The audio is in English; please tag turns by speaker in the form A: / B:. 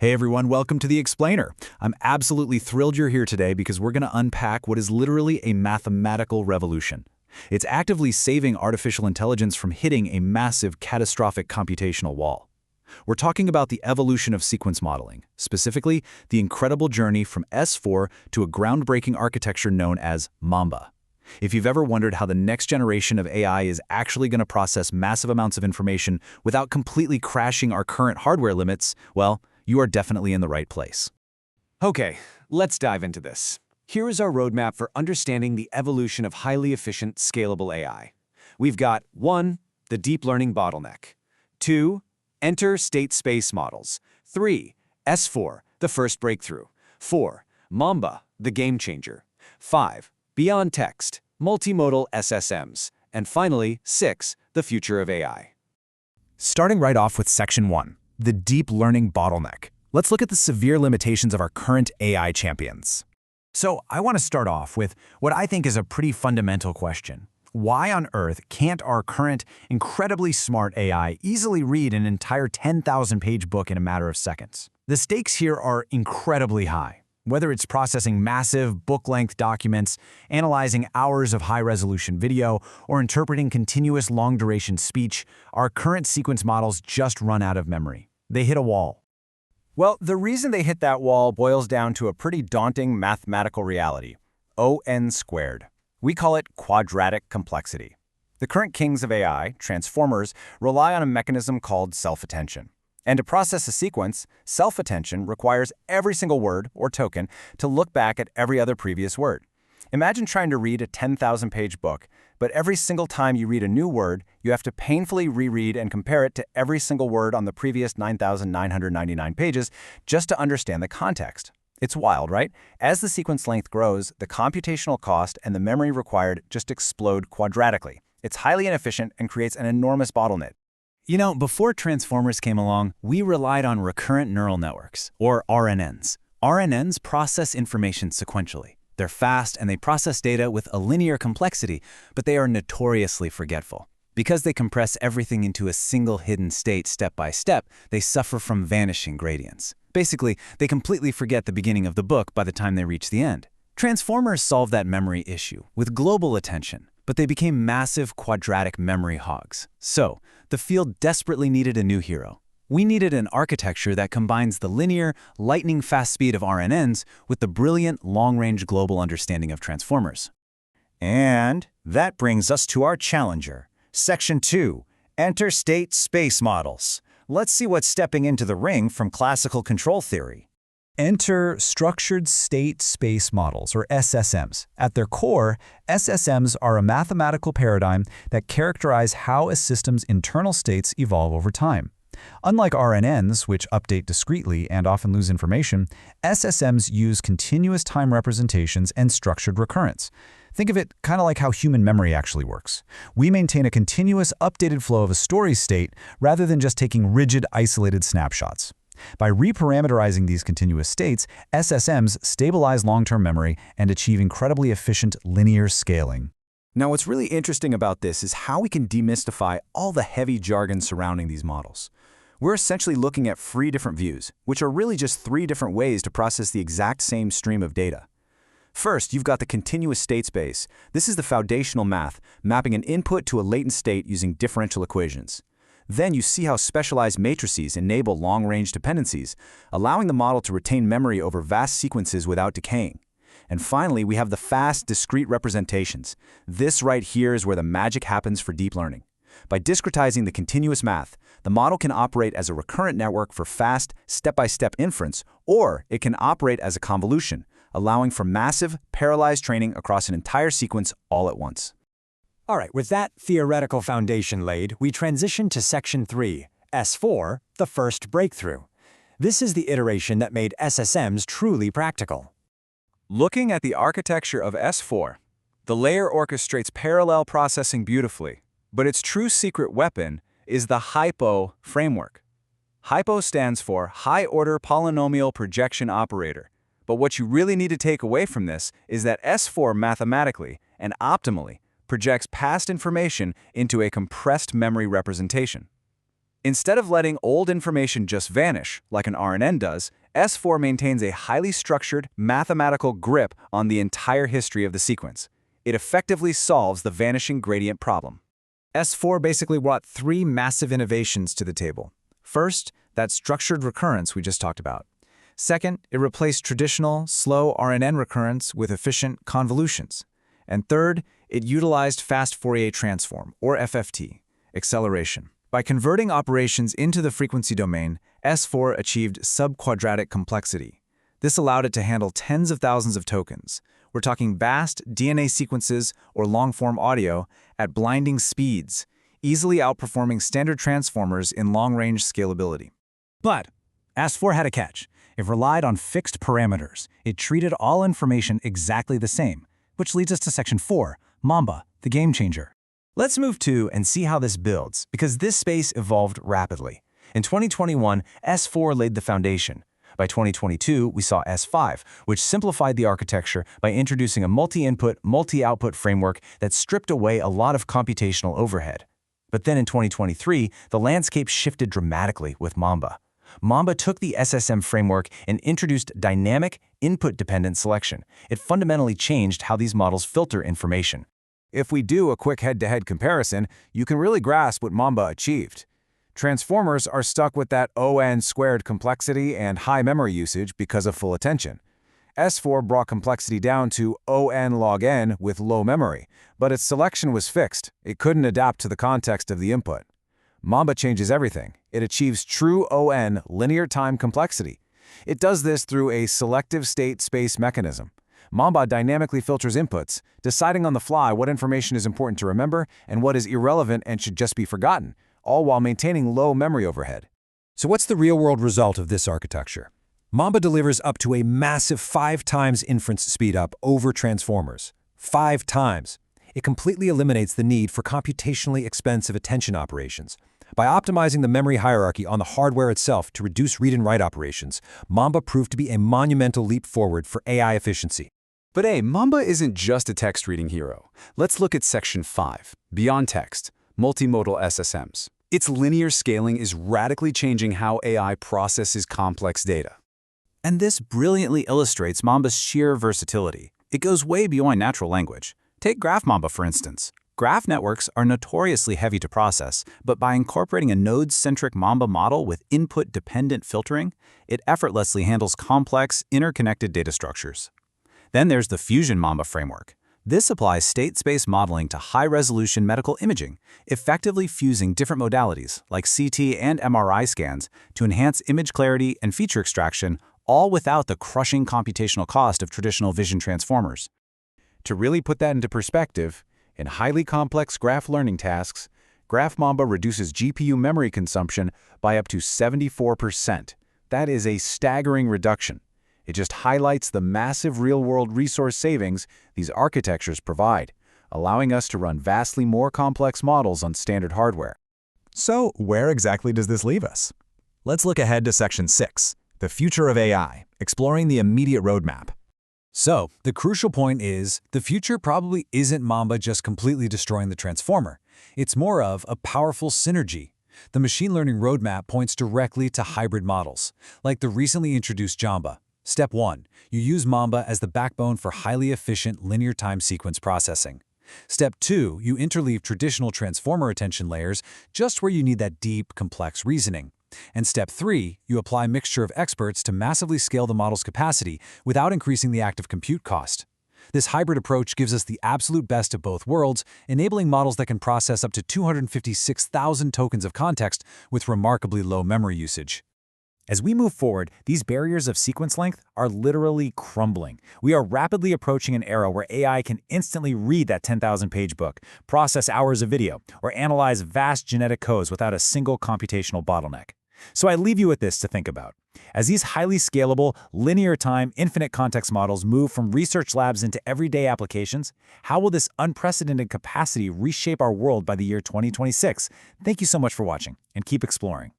A: Hey everyone, welcome to The Explainer. I'm absolutely thrilled you're here today because we're going to unpack what is literally a mathematical revolution. It's actively saving artificial intelligence from hitting a massive, catastrophic computational wall. We're talking about the evolution of sequence modeling, specifically the incredible journey from S4 to a groundbreaking architecture known as Mamba. If you've ever wondered how the next generation of AI is actually going to process massive amounts of information without completely crashing our current hardware limits, well, you are definitely in the right place.
B: Okay, let's dive into this. Here is our roadmap for understanding the evolution of highly efficient, scalable AI. We've got 1. The deep learning bottleneck. 2. Enter state-space models. 3. S4, the first breakthrough. 4. Mamba, the game changer. 5. Beyond text, multimodal SSMs. And finally, 6. The future of AI.
A: Starting right off with Section 1, the deep learning bottleneck. Let's look at the severe limitations of our current AI champions. So I want to start off with what I think is a pretty fundamental question. Why on earth can't our current incredibly smart AI easily read an entire 10,000-page book in a matter of seconds? The stakes here are incredibly high. Whether it's processing massive, book-length documents, analyzing hours of high-resolution video, or interpreting continuous long-duration speech, our current sequence models just run out of memory. They hit a wall. Well, the reason they hit that wall boils down to a pretty daunting mathematical reality: O(n) squared. We call it quadratic complexity. The current kings of AI, transformers, rely on a mechanism called self-attention. And to process a sequence, self-attention requires every single word, or token, to look back at every other previous word. Imagine trying to read a 10,000-page book, but every single time you read a new word, you have to painfully reread and compare it to every single word on the previous 9,999 pages just to understand the context. It's wild, right? As the sequence length grows, the computational cost and the memory required just explode quadratically. It's highly inefficient and creates an enormous bottleneck. You know, before transformers came along, we relied on recurrent neural networks, or RNNs. RNNs process information sequentially. They're fast and they process data with a linear complexity, but they are notoriously forgetful. Because they compress everything into a single hidden state step by step, they suffer from vanishing gradients. Basically, they completely forget the beginning of the book by the time they reach the end. Transformers solved that memory issue with global attention, but they became massive quadratic memory hogs. So, the field desperately needed a new hero. We needed an architecture that combines the linear, lightning-fast speed of RNNs with the brilliant, long-range global understanding of transformers.
C: And that brings us to our challenger. Section 2, Enter State-Space Models. Let's see what's stepping into the ring from classical control theory.
A: Enter structured state-space models, or SSMs. At their core, SSMs are a mathematical paradigm that characterize how a system's internal states evolve over time. Unlike RNNs, which update discretely and often lose information, SSMs use continuous time representations and structured recurrence. Think of it kind of like how human memory actually works. We maintain a continuous, updated flow of a story state rather than just taking rigid, isolated snapshots. By reparameterizing these continuous states, SSMs stabilize long-term memory and achieve incredibly efficient linear scaling.
C: Now, what's really interesting about this is how we can demystify all the heavy jargon surrounding these models. We're essentially looking at 3 different views, which are really just 3 different ways to process the exact same stream of data. First, you've got the continuous state space. This is the foundational math, mapping an input to a latent state using differential equations. Then you see how specialized matrices enable long-range dependencies, allowing the model to retain memory over vast sequences without decaying. And finally, we have the fast, discrete representations. This right here is where the magic happens for deep learning. By discretizing the continuous math, the model can operate as a recurrent network for fast, step-by-step inference, or it can operate as a convolution, allowing for massive, parallelized training across an entire sequence all at once.
B: All right, with that theoretical foundation laid, we transition to Section 3, S4, the first breakthrough. This is the iteration that made SSMs truly practical.
D: Looking at the architecture of S4, the layer orchestrates parallel processing beautifully, but its true secret weapon is the HYPO framework. HYPO stands for High-Order Polynomial Projection Operator, but what you really need to take away from this is that S4 mathematically and optimally projects past information into a compressed memory representation. Instead of letting old information just vanish, like an RNN does, S4 maintains a highly structured, mathematical grip on the entire history of the sequence. It effectively solves the vanishing gradient problem.
C: S4 basically brought three massive innovations to the table. First, that structured recurrence we just talked about. Second, it replaced traditional, slow RNN recurrence with efficient convolutions. And third, it utilized fast Fourier transform, or FFT, acceleration. By converting operations into the frequency domain, S4 achieved subquadratic complexity. This allowed it to handle tens of thousands of tokens. We're talking vast DNA sequences or long-form audio at blinding speeds, easily outperforming standard transformers in long-range scalability.
A: But S4 had a catch. It relied on fixed parameters. It treated all information exactly the same, which leads us to Section 4, Mamba, the game changer. Let's move to and see how this builds, because this space evolved rapidly. In 2021, S4 laid the foundation. By 2022, we saw S5, which simplified the architecture by introducing a multi-input, multi-output framework that stripped away a lot of computational overhead. But then in 2023, the landscape shifted dramatically with Mamba. Mamba took the SSM framework and introduced dynamic, input-dependent selection. It fundamentally changed how these models filter information.
D: If we do a quick head-to-head comparison, you can really grasp what Mamba achieved. Transformers are stuck with that ON squared complexity and high memory usage because of full attention. S4 brought complexity down to ON log n with low memory, but its selection was fixed. It couldn't adapt to the context of the input. Mamba changes everything. It achieves true ON linear time complexity. It does this through a selective state space mechanism. Mamba dynamically filters inputs, deciding on the fly what information is important to remember and what is irrelevant and should just be forgotten, all while maintaining low memory overhead.
E: So what's the real-world result of this architecture? Mamba delivers up to a massive 5 times inference speedup over transformers. 5 times. It completely eliminates the need for computationally expensive attention operations. By optimizing the memory hierarchy on the hardware itself to reduce read and write operations, Mamba proved to be a monumental leap forward for AI efficiency.
C: But hey, Mamba isn't just a text-reading hero. Let's look at Section 5, Beyond Text, Multimodal SSMs. Its linear scaling is radically changing how AI processes complex data.
A: And this brilliantly illustrates Mamba's sheer versatility. It goes way beyond natural language. Take Graph Mamba, for instance. Graph networks are notoriously heavy to process, but by incorporating a node-centric Mamba model with input-dependent filtering, it effortlessly handles complex, interconnected data structures. Then there's the Fusion Mamba framework. This applies state-space modeling to high-resolution medical imaging, effectively fusing different modalities, like CT and MRI scans, to enhance image clarity and feature extraction, all without the crushing computational cost of traditional vision transformers.
D: To really put that into perspective, in highly complex graph learning tasks, Graph Mamba reduces GPU memory consumption by up to 74%. That is a staggering reduction. It just highlights the massive real-world resource savings these architectures provide, allowing us to run vastly more complex models on standard hardware.
A: So, where exactly does this leave us? Let's look ahead to Section 6, the future of AI, exploring the immediate roadmap. So, the crucial point is, the future probably isn't Mamba just completely destroying the transformer. It's more of a powerful synergy. The machine learning roadmap points directly to hybrid models, like the recently introduced Jamba. Step 1. You use Mamba as the backbone for highly efficient linear time sequence processing. Step 2. You interleave traditional transformer attention layers just where you need that deep, complex reasoning. And Step 3. You apply a mixture of experts to massively scale the model's capacity without increasing the active compute cost. This hybrid approach gives us the absolute best of both worlds, enabling models that can process up to 256,000 tokens of context with remarkably low memory usage. As we move forward, these barriers of sequence length are literally crumbling. We are rapidly approaching an era where AI can instantly read that 10,000-page book, process hours of video, or analyze vast genetic codes without a single computational bottleneck. So I leave you with this to think about. As these highly scalable, linear-time, infinite context models move from research labs into everyday applications, how will this unprecedented capacity reshape our world by the year 2026? Thank you so much for watching, and keep exploring.